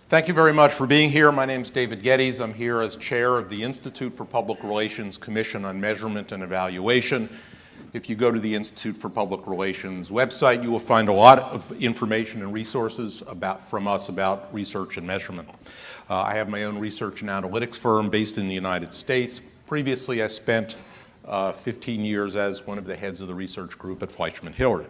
Thank you very much for being here. My name is David Geddes. I'm here as chair of the Institute for Public Relations Commission on Measurement and Evaluation. If you go to the Institute for Public Relations website, you will find a lot of information and resources from us about research and measurement. I have my own research and analytics firm based in the United States. Previously, I spent 15 years as one of the heads of the research group at Fleischmann Hillard.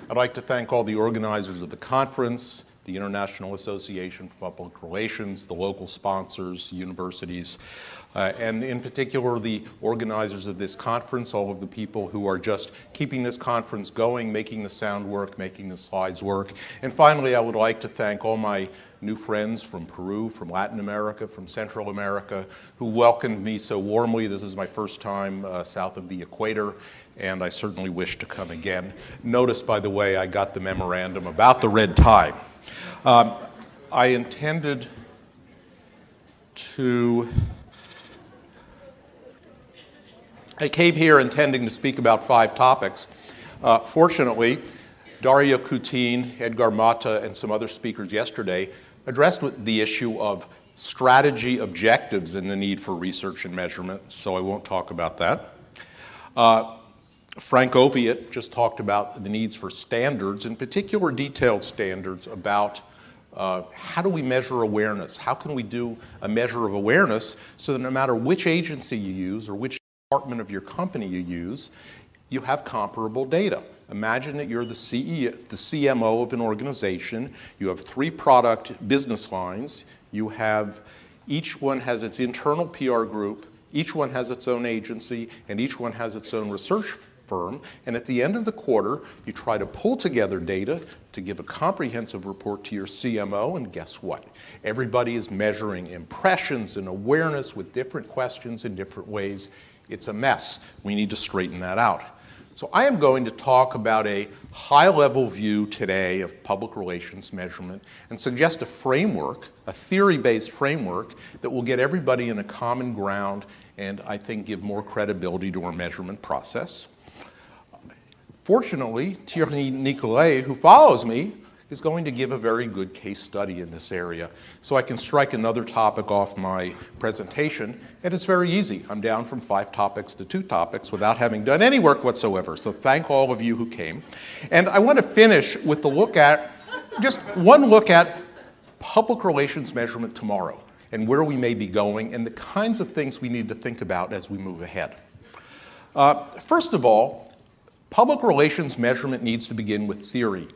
I'd like to thank all the organizers of the conference, the International Association for Public Relations, the local sponsors, universities, and in particular the organizers of this conference, all of the people who are just keeping this conference going, making the sound work, making the slides work. And finally, I would like to thank all my new friends from Peru, from Latin America, from Central America, who welcomed me so warmly. This is my first time south of the equator, and I certainly wish to come again. Notice, by the way, I got the memorandum about the red tie. I intended I came here intending to speak about 5 topics. Fortunately, Daria Kutin, Edgar Mata, and some other speakers yesterday addressed the issue of strategy objectives and the need for research and measurement, so I won't talk about that. Frank Oviatt just talked about the needs for standards, in particular detailed standards about how do we measure awareness? How can we do a measure of awareness so that no matter which agency you use or which department of your company you use, you have comparable data. Imagine that you're the CEO, the CMO of an organization. You have 3 product business lines. Each one has its internal PR group, each one has its own agency, and each one has its own research firm. And at the end of the quarter, you try to pull together data to give a comprehensive report to your CMO, and guess what? Everybody is measuring impressions and awareness with different questions in different ways. It's a mess. We need to straighten that out. So I am going to talk about a high-level view today of public relations measurement and suggest a framework, a theory-based framework that will get everybody in a common ground and I think give more credibility to our measurement process. Fortunately, Thierry Nicolet, who follows me, is going to give a very good case study in this area. So I can strike another topic off my presentation, and it's very easy. I'm down from 5 topics to 2 topics without having done any work whatsoever. So thank all of you who came. And I want to finish with just one look at public relations measurement tomorrow and where we may be going and the kinds of things we need to think about as we move ahead. First of all, public relations measurement needs to begin with theory.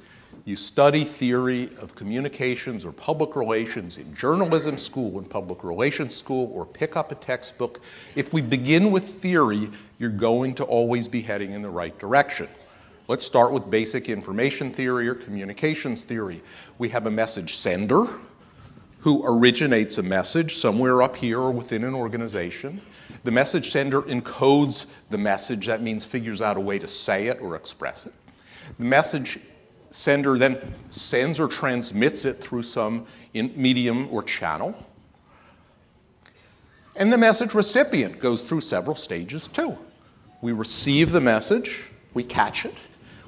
You study theory of communications or public relations in journalism school, in public relations school, or pick up a textbook. If we begin with theory, you're going to always be heading in the right direction. Let's start with basic information theory or communications theory. We have a message sender who originates a message somewhere up here or within an organization. The message sender encodes the message. That means figures out a way to say it or express it. The message sender then sends or transmits it through some medium or channel. And the message recipient goes through several stages too. We receive the message, we catch it,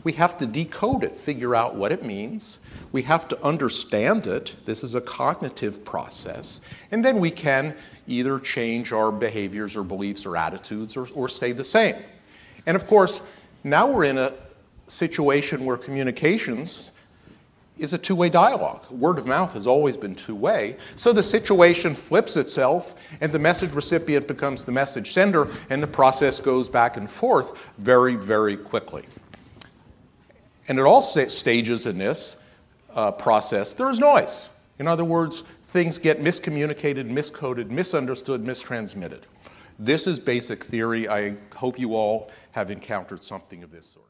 we have to decode it, figure out what it means, we have to understand it, this is a cognitive process, and then we can either change our behaviors or beliefs or attitudes or stay the same. And of course, now we're in a situation where communications is a two-way dialogue. Word of mouth has always been two-way. So the situation flips itself and the message recipient becomes the message sender and the process goes back and forth very, very quickly. And at all stages in this process, there is noise. In other words, things get miscommunicated, miscoded, misunderstood, mistransmitted. This is basic theory. I hope you all have encountered something of this sort.